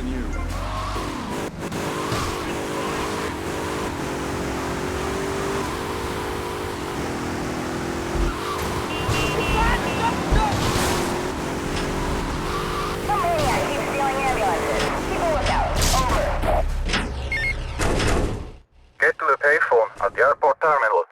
than you. Some maniac keeps stealing ambulances. Keep a lookout. Over. Get to the payphone at the airport terminal.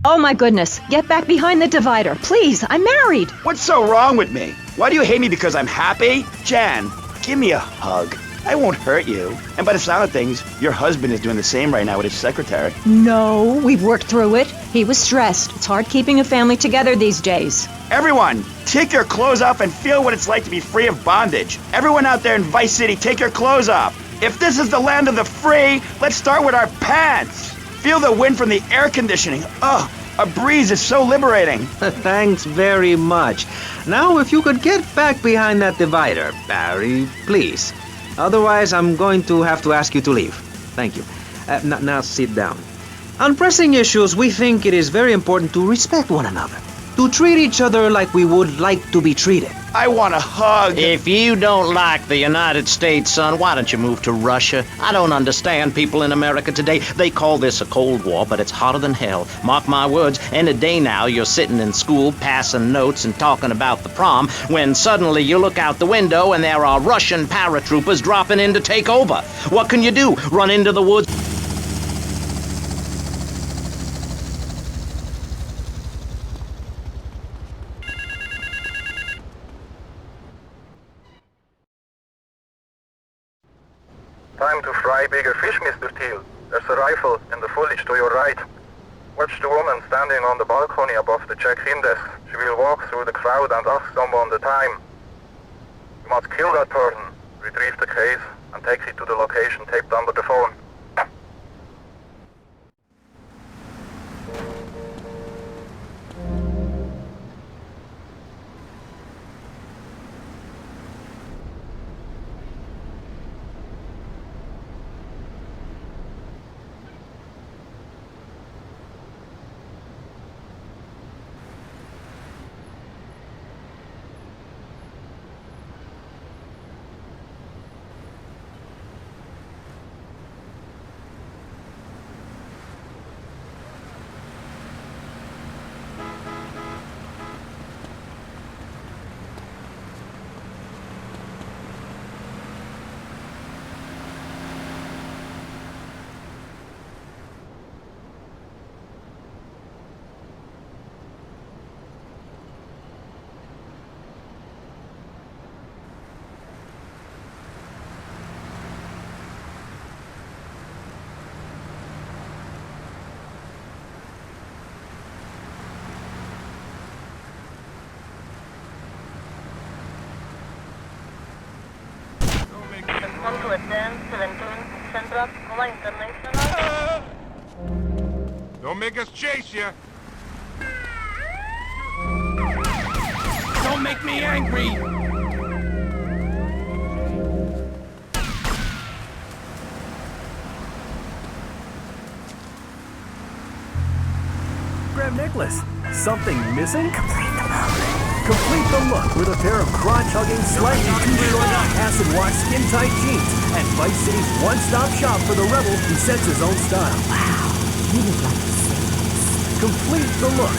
Oh my goodness, get back behind the divider, please, I'm married! What's so wrong with me? Why do you hate me because I'm happy? Jan, give me a hug. I won't hurt you. And by the sound of things, your husband is doing the same right now with his secretary. No, we've worked through it. He was stressed. It's hard keeping a family together these days. Everyone, take your clothes off and feel what it's like to be free of bondage. Everyone out there in Vice City, take your clothes off. If this is the land of the free, let's start with our pants. Feel the wind from the air conditioning. Ugh, a breeze is so liberating. Thanks very much. Now, if you could get back behind that divider, Barry, please. Otherwise, I'm going to have to ask you to leave. Thank you. Now sit down. On pressing issues, we think it is very important to respect one another. To treat each other like we would like to be treated. I want a hug. If you don't like the United States, son, why don't you move to Russia? I don't understand people in America today. They call this a Cold War, but it's hotter than hell. Mark my words, any day now you're sitting in school passing notes and talking about the prom, when suddenly you look out the window and there are Russian paratroopers dropping in to take over. What can you do? Run into the woods? Time to fry bigger fish, Mr. Teal. There's a rifle in the foliage to your right. Watch the woman standing on the balcony above the check-in desk. She will walk through the crowd and ask someone the time. You must kill that person, retrieve the case, and take it to the location taped under the phone. Don't make us chase you. Don't make me angry. Grab necklace. Something missing? Complete the look with a pair of crotch-hugging, slightly too short, acid-wash, skin-tight jeans at Vice City's one-stop shop for the rebel who sets his own style. Wow, you look like a saint. Complete the look.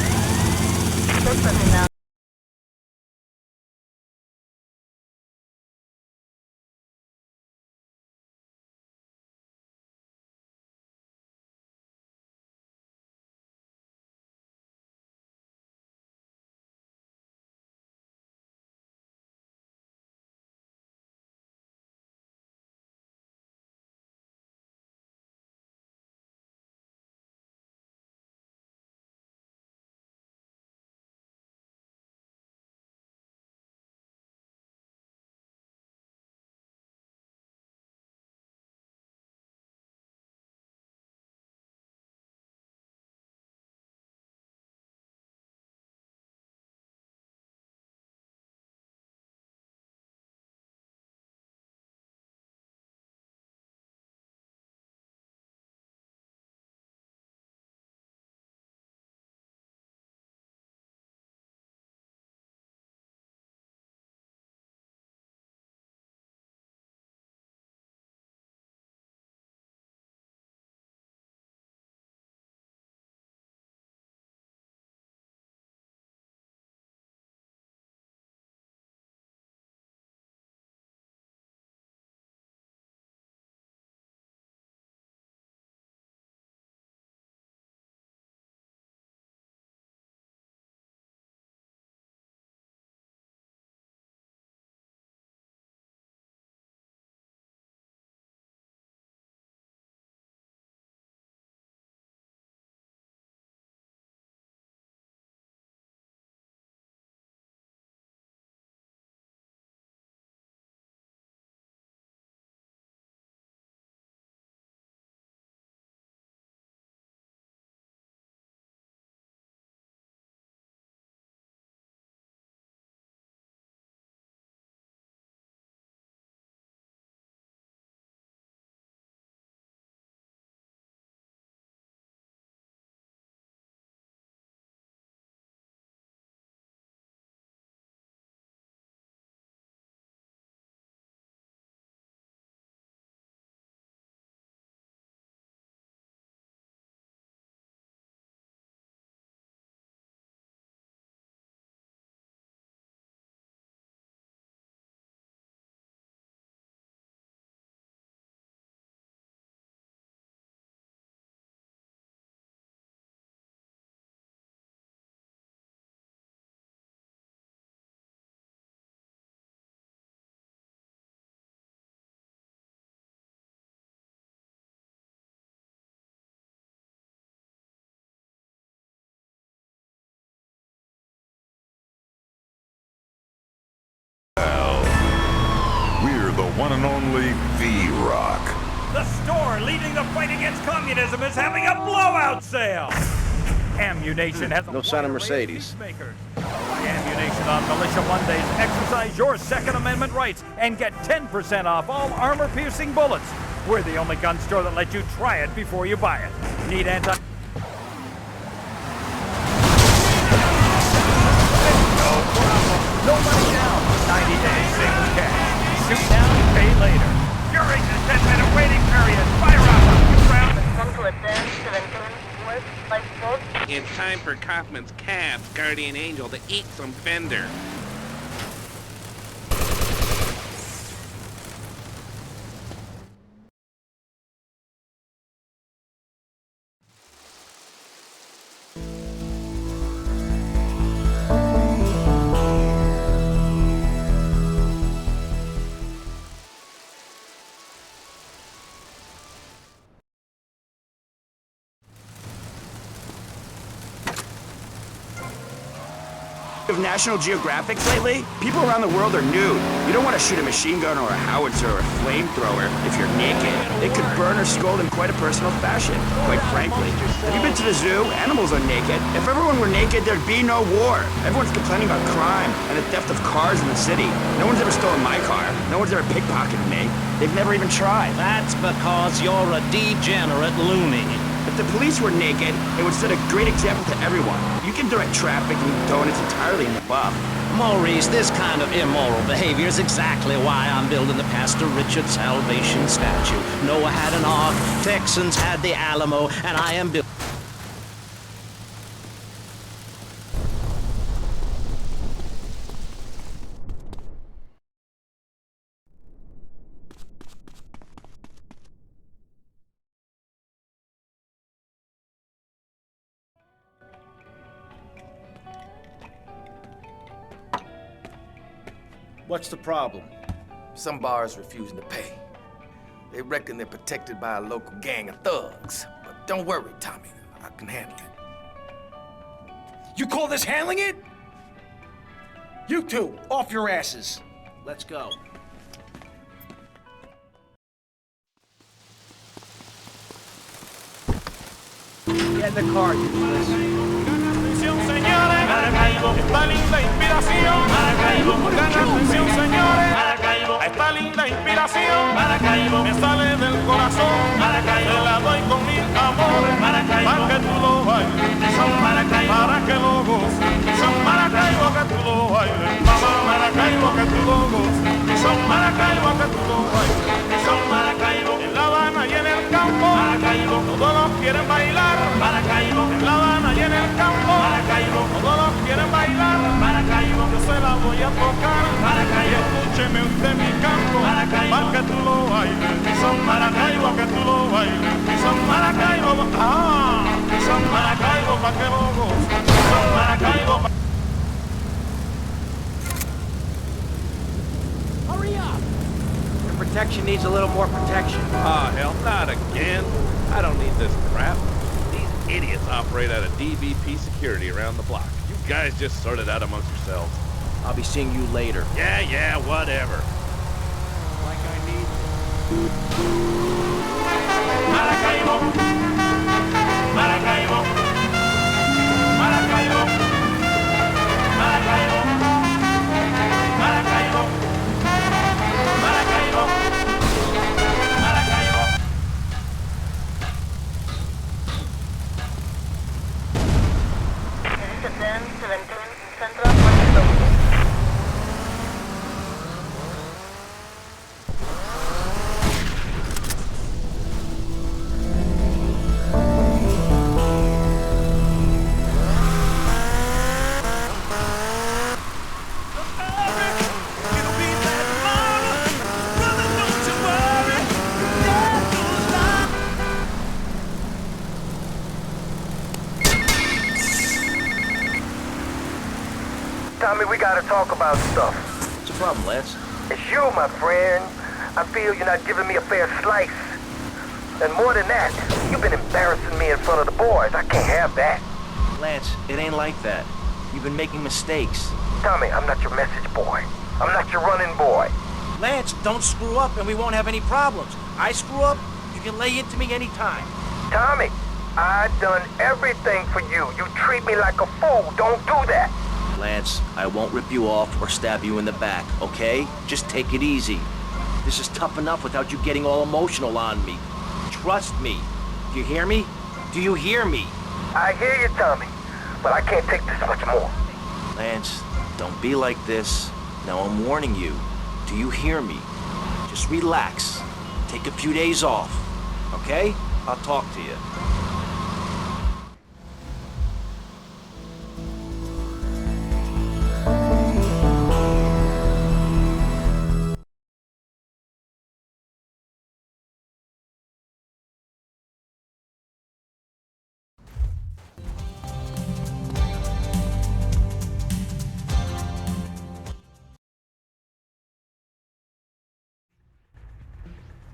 one and only V-Rock. The store leading the fight against communism is having a blowout sale. Ammunition has No sign of Mercedes. Ammunition on Militia Mondays. Exercise your Second Amendment rights and get 10% off all armor-piercing bullets. We're the only gun store that lets you try it before you buy it. Need anti... No problem. No money down. 90 days, same as cash. Shoot now, pay later. During the 10-minute waiting period, fire up. Come to a 10-17 West Life Road. It's time for Kaufman's Cab's guardian angel to eat some fender. Of National Geographics lately, people around the world are nude. You don't want to shoot a machine gun or a howitzer or a flamethrower if you're naked. It could burn or scold in quite a personal fashion, quite frankly. Have you been to the zoo? Animals are naked. If everyone were naked, there'd be no war. Everyone's complaining about crime and the theft of cars in the city. No one's ever stolen my car. No one's ever pickpocketed me. They've never even tried. That's because you're a degenerate loony. If the police were naked, it would set a great example to everyone. You can direct traffic and donuts entirely in the buff. Maurice, this kind of immoral behavior is exactly why I'm building the Pastor Richard Salvation statue. Noah had an ark, Texans had the Alamo, and I am building... What's the problem? Some bars refusing to pay. They reckon they're protected by a local gang of thugs. But don't worry, Tommy. I can handle it. You call this handling it? You two, off your asses. Let's go. Get in the car, useless. Señores, Maracaibo, esta linda inspiración. Maracaibo, gran atención, señores. Maracaibo, esta linda inspiración. Maracaibo, me sale del corazón. Maracaibo, te la doy con mil amores. Maracaibo, para que tú lo bailes. Son Maracaibo, para que lo goces. Son Maracaibo, que tú lo bailes. Mamá, Maracaibo, que tú lo goces. Son Maracaibo, que tú lo bailes. Son Maracaibo, en La Habana y en el campo. Maracaibo, todos quieren bailar. Maracaibo, en La Habana y en el campo. Maracaibo, todos quieren bailar. Maracaibo, yo se la voy a tocar. Maracaibo, escúcheme usted mi canto. Maracaibo, para que tú lo bailes. Son Maracaibo, que tú lo bailes. Son Maracaibo, son Maracaibo, para que lo goces. Son Maracaibo. Hurry up! Your protection needs a little more protection. Ah, hell, not again. I don't need this crap. These idiots operate out of DVP security around the block. You guys just sort it out amongst yourselves. I'll be seeing you later. Yeah, whatever. Like I need. Maracaibo, Maracaibo, Maracaibo, Maracaibo, Maracaibo, Maracaibo, Maracaibo. This is a 10-17 Central West Road. Tommy, we gotta talk about stuff. What's the problem, Lance? It's you, my friend. I feel you're not giving me a fair slice. And more than that, you've been embarrassing me in front of the boys. I can't have that. Lance, it ain't like that. You've been making mistakes. Tommy, I'm not your message boy. I'm not your running boy. Lance, don't screw up and we won't have any problems. I screw up, you can lay into me anytime. Tommy, I done everything for you. You treat me like a fool. Don't do that. Lance, I won't rip you off or stab you in the back, okay? Just take it easy. This is tough enough without you getting all emotional on me. Trust me. Do you hear me? Do you hear me? I hear you, Tommy, but I can't take this much more. Lance, don't be like this. Now I'm warning you. Do you hear me? Just relax. Take a few days off, okay? I'll talk to you.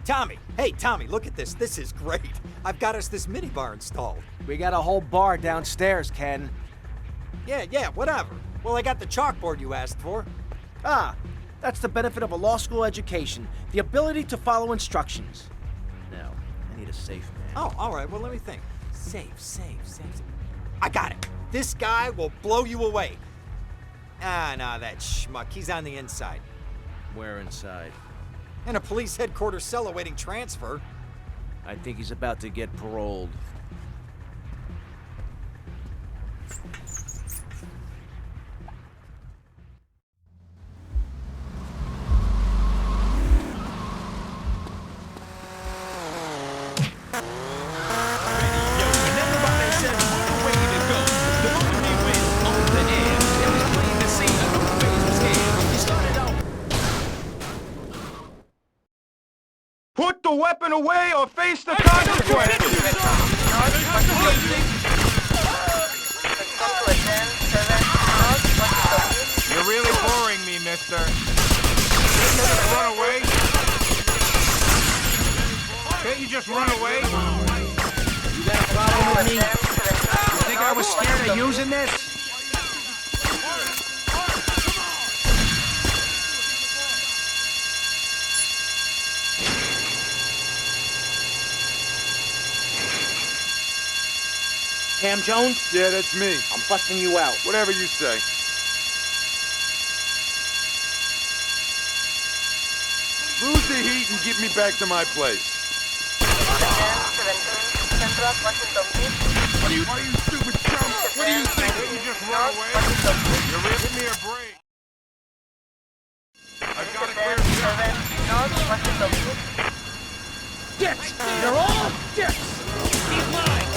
Tommy! Hey, Tommy, look at this. This is great. I've got us this minibar installed. We got a whole bar downstairs, Ken. Yeah, whatever. Well, I got the chalkboard you asked for. Ah, that's the benefit of a law school education. The ability to follow instructions. Now, I need a safe man. Oh, all right. Well, let me think. Safe. I got it. This guy will blow you away. Ah, nah, that schmuck. He's on the inside. Where inside? In a police headquarters cell awaiting transfer. I think he's about to get paroled. Put the weapon away or face the consequences! You're really boring me, mister. Just run away. Can't you just run away? You got a problem with me? You think I was scared of using this? Cam Jones? Yeah, that's me. I'm busting you out. Whatever you say. Lose the heat and get me back to my place. What are you stupid chump? What do you think? You just run away? You're giving me a break. I've got a clear shot. Dicks! You're all dicks! He's mine!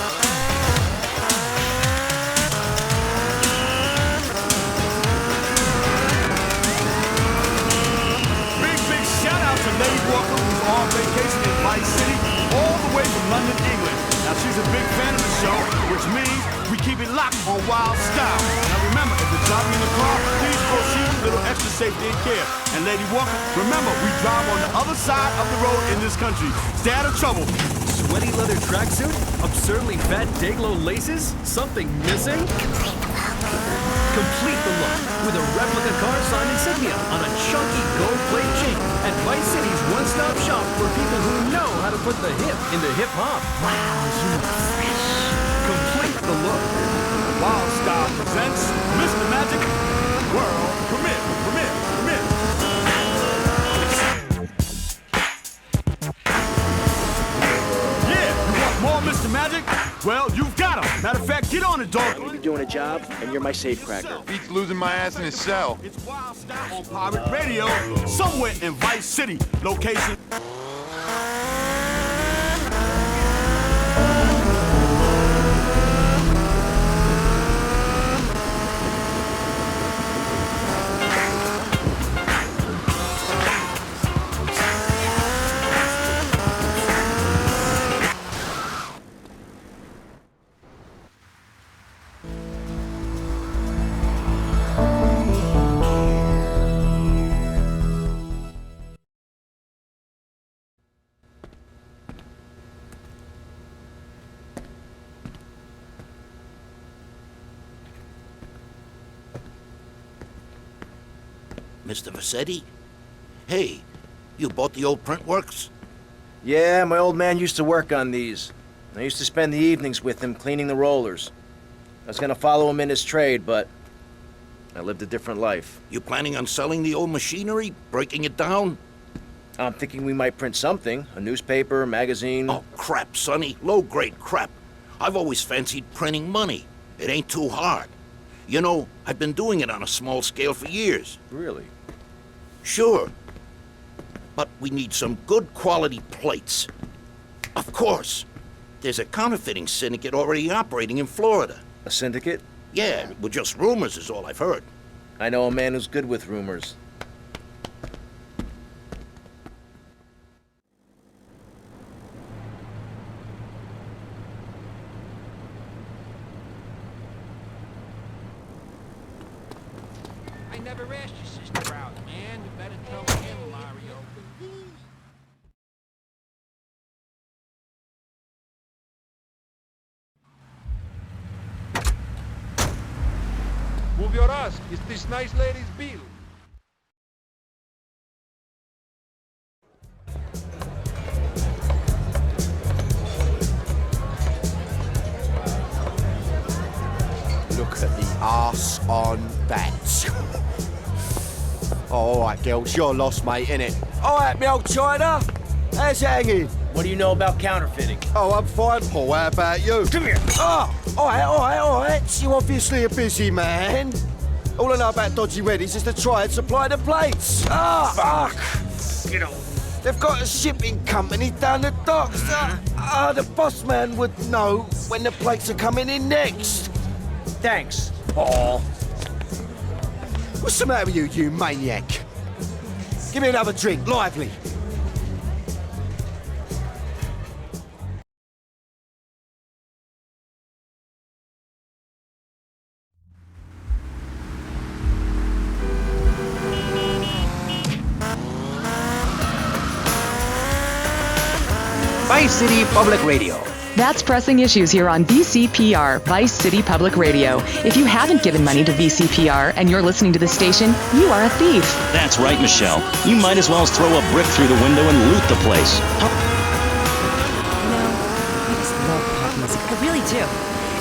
Lady Walker, who's on vacation in Vice City, all the way from London, England. Now, she's a big fan of the show, which means we keep it locked on Wild Style. Now, remember, if you're driving in the car, please proceed with a little extra safety and care. And, Lady Walker, remember, we drive on the other side of the road in this country. Stay out of trouble. Sweaty leather tracksuit? Absurdly fat Dayglow laces? Something missing? Complete the look with a replica car sign insignia on a chunky gold plate chain at Vice City's one-stop shop for people who know how to put the hip into hip-hop. Wow, you look fresh. Complete the look. Wild Style presents Mr. Magic World Premiere. Yeah, you want more Mr. Magic? Well, you've got him. Matter of fact, get on it, dog. I'm gonna be doing a job, and you're my safecracker. Beats losing my ass in his cell. It's Wild Style on Pirate Radio, somewhere in Vice City. Location. Mr. Vassetti? Hey, You bought the old print works? Yeah, my old man used to work on these. I used to spend the evenings with him cleaning the rollers. I was gonna follow him in his trade, but I lived a different life. You planning on selling the old machinery? Breaking it down? I'm thinking we might print something. A newspaper, a magazine. Oh, crap, Sonny. Low-grade crap. I've always fancied printing money. It ain't too hard. You know, I've been doing it on a small scale for years. Really? Sure. But we need some good quality plates. Of course. There's a counterfeiting syndicate already operating in Florida. A syndicate? Yeah, well, just rumors is all I've heard. I know a man who's good with rumors. I never asked your sister out, man. You better tell him, Mario. Move your ass. It's this nice lady's bill. Look at the arse on that. All right, girls, you're lost, mate, innit? All right, me old China. How's it hanging? What do you know about counterfeiting? Oh, I'm fine, Paul. How about you? Come here. Oh, all right. You're obviously a busy man. All I know about Dodgy Reddies is to try and supply the plates. Fuck. You know. They've got a shipping company down the docks. The boss man would know when the plates are coming in next. Thanks, Paul. What's the matter with you, you maniac? Give me another drink, lively. Vice City Public Radio. That's Pressing Issues here on VCPR, Vice City Public Radio. If you haven't given money to VCPR and you're listening to the station, you are a thief. That's right, Michelle. You might as well throw a brick through the window and loot the place. You know, I just love pop music. I really do.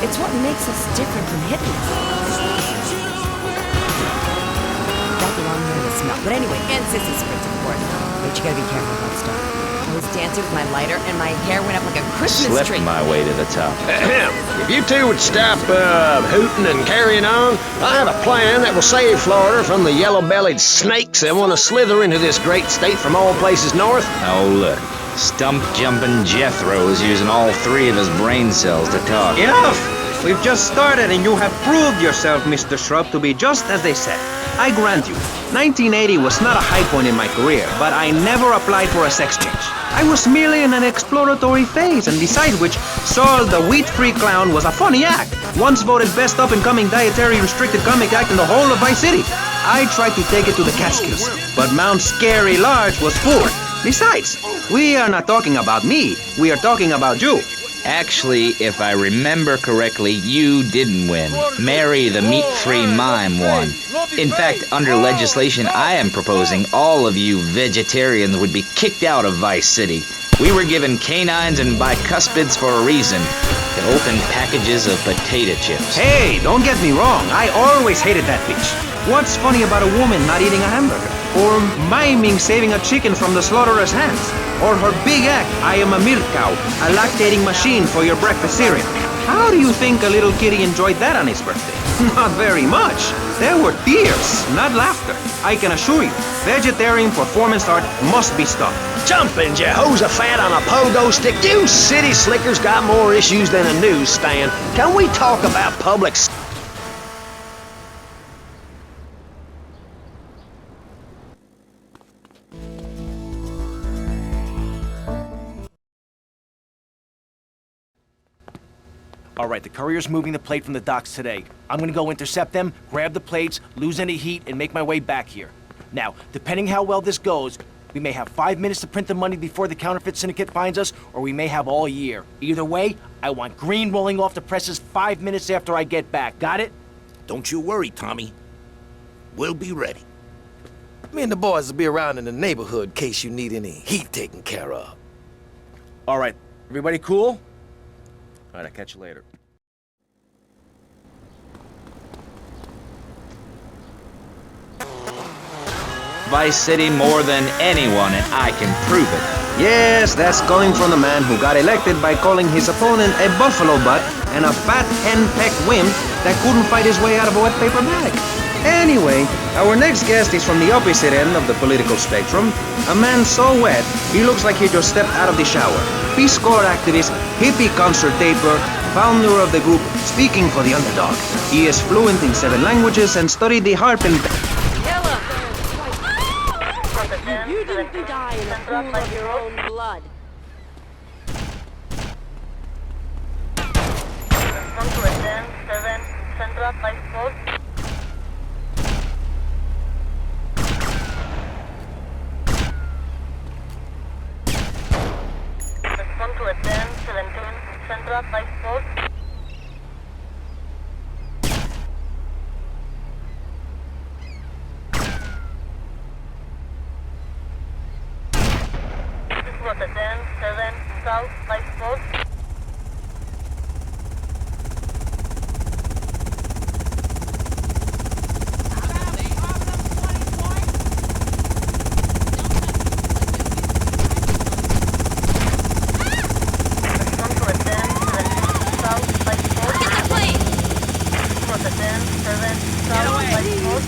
It's what makes us different from hippies. That belong near the smell. But anyway, and sissy spritz, of course. But you gotta be careful about stuff. I was dancing with my lighter, and my hair went up like a Christmas tree. Slept my way to the top. If you two would stop hooting and carrying on, I have a plan that will save Florida from the yellow-bellied snakes that want to slither into this great state from all places north. Oh, look. Stump-jumping Jethro is using all three of his brain cells to talk. Enough! We've just started and you have proved yourself, Mr. Shrub, to be just as they said. I grant you, 1980 was not a high point in my career, but I never applied for a sex change. I was merely in an exploratory phase, and besides which, Saul the wheat-free clown was a funny act, once voted best up-and-coming dietary restricted comic act in the whole of Vice City. I tried to take it to the Catskills, but Mount Scary Large was full. Besides, we are not talking about me, we are talking about you. Actually, if I remember correctly, you didn't win. Mary the meat-free mime won. In fact, under legislation I am proposing, all of you vegetarians would be kicked out of Vice City. We were given canines and bicuspids for a reason. To open packages of potato chips. Hey, don't get me wrong, I always hated that bitch. What's funny about a woman not eating a hamburger? Or miming saving a chicken from the slaughtherer's hands? Or her big act, I am a milk cow, a lactating machine for your breakfast cereal. How do you think a little kitty enjoyed that on his birthday? Not very much. There were tears, not laughter. I can assure you, vegetarian performance art must be stopped. Jumping Jehoshaphat on a pogo stick. You city slickers got more issues than a newsstand. Can we talk about public... All right, the courier's moving the plate from the docks today. I'm gonna go intercept them, grab the plates, lose any heat, and make my way back here. Now, depending how well this goes, we may have 5 minutes to print the money before the counterfeit syndicate finds us, or we may have all year. Either way, I want green rolling off the presses 5 minutes after I get back. Got it? Don't you worry, Tommy. We'll be ready. Me and the boys will be around in the neighborhood in case you need any heat taken care of. All right, everybody cool? All right, I'll catch you later. Vice City more than anyone, and I can prove it. Yes, that's coming from the man who got elected by calling his opponent a buffalo butt and a fat henpecked wimp that couldn't fight his way out of a wet paper bag. Anyway, our next guest is from the opposite end of the political spectrum. A man so wet, he looks like he just stepped out of the shower. Peace Corps activist, hippie concert taper, founder of the group Speaking for the Underdog. He is fluent in 7 languages and studied the harp and... You didn't die in a pool of your own blood. Come to attend 7 Central Life Sport. Come to attend 17 Central Life Sport. What the 10-7 South Life Sport. Come to a 10-7 South Life Sport. Get that plane! What the 10-7 South Life Sport.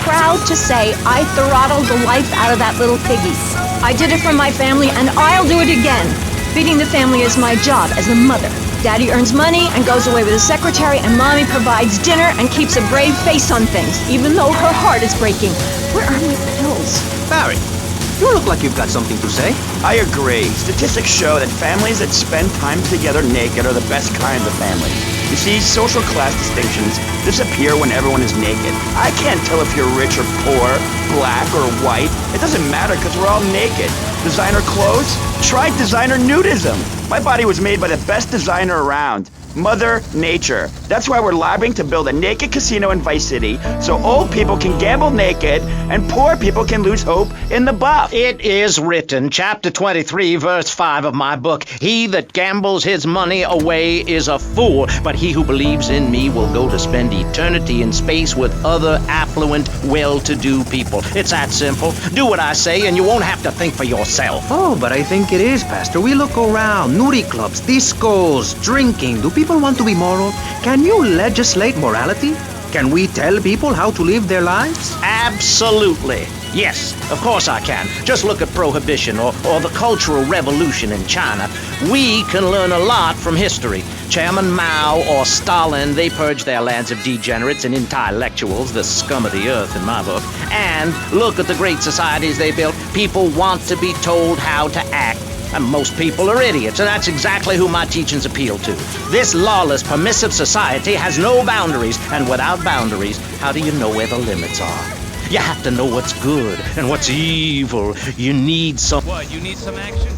Proud to say I throttled the life out of that little piggy. I did it for my family and I'll do it again. Feeding the family is my job as a mother. Daddy earns money and goes away with his secretary, and Mommy provides dinner and keeps a brave face on things, even though her heart is breaking. Where are my pills? Barry, you look like you've got something to say. I agree. Statistics show that families that spend time together naked are the best kind of family. You see, social class distinctions disappear when everyone is naked. I can't tell if you're rich or poor, black or white. It doesn't matter because we're all naked. Designer clothes? Try designer nudism. My body was made by the best designer around, Mother Nature. That's why we're lobbying to build a naked casino in Vice City so old people can gamble naked and poor people can lose hope in the buff. It is written, chapter 23, verse 5 of my book, "He that gambles his money away is a fool, but he who believes in me will go to spend eternity in space with other affluent, well-to-do people." It's that simple. Do what I say and you won't have to think for yourself. Oh, but I think it is, Pastor. We look around, nudie clubs, discos, drinking. Do people want to be moral? Can you legislate morality? Can we tell people how to live their lives? Absolutely. Yes, of course I can. Just look at Prohibition or the Cultural Revolution in China. We can learn a lot from history. Chairman Mao or Stalin, they purged their lands of degenerates and intellectuals, the scum of the earth in my book. And look at the great societies they built. People want to be told how to act. And most people are idiots, and that's exactly who my teachings appeal to. This lawless, permissive society has no boundaries, and without boundaries, how do you know where the limits are? You have to know what's good and what's evil. You need some... What, you need some action?